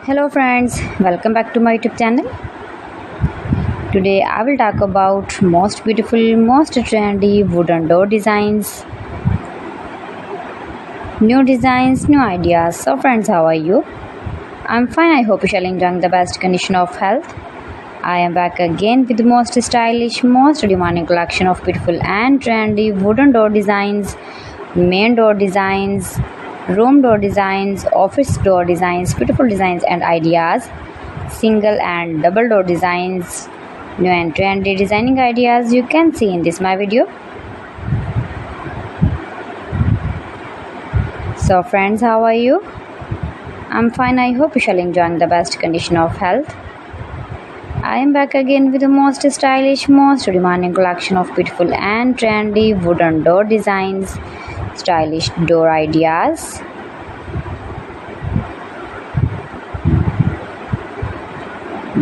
Hello friends, welcome back to my YouTube channel. Today I will talk about most beautiful, most trendy wooden door designs. New designs, new ideas. So friends, how are you? I'm fine. I hope you shall enjoy the best condition of health. I am back again with the most stylish, most demanding collection of beautiful and trendy wooden door designs, main door designs, room door designs, office door designs, beautiful designs and ideas, single and double door designs, new and trendy designing ideas you can see in this my video. So friends, how are you? I'm fine. I hope you shall enjoy the best condition of health. I am back again with the most stylish, most demanding collection of beautiful and trendy wooden door designs, stylish door ideas.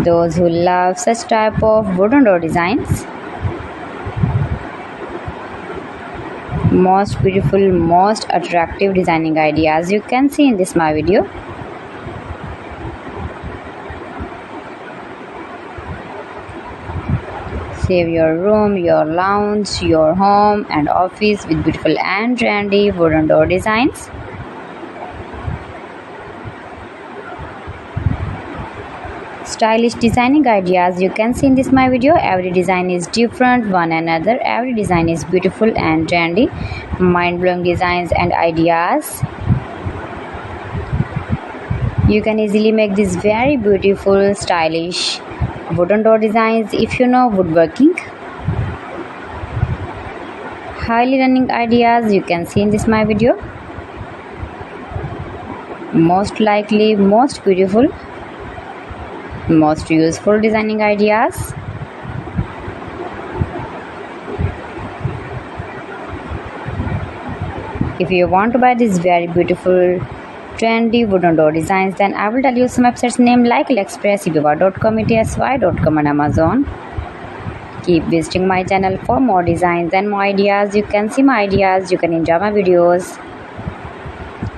Those who love such type of wooden door designs, most beautiful, most attractive designing ideas you can see in this my video. Save your room, your lounge, your home and office with beautiful and trendy wooden door designs. Stylish designing ideas you can see in this my video. Every design is different one another. Every design is beautiful and trendy, mind-blowing designs and ideas. You can easily make these very beautiful, stylish wooden door designs if you know woodworking. Highly running ideas you can see in this my video. Most likely, most beautiful, most useful designing ideas. If you want to buy these very beautiful trendy wooden door designs, then I will tell you some websites name like AliExpress, eBay.com, etsy.com and Amazon. Keep visiting my channel for more designs and more ideas. You can see my ideas, you can enjoy my videos.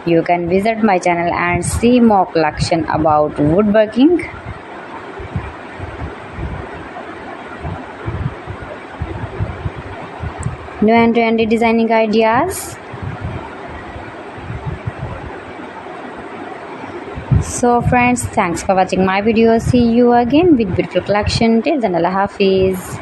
You can visit my channel and see more collection about woodworking. New and trendy designing ideas. So friends, thanks for watching my video. See you again with beautiful collection. Till then, Allah Hafiz.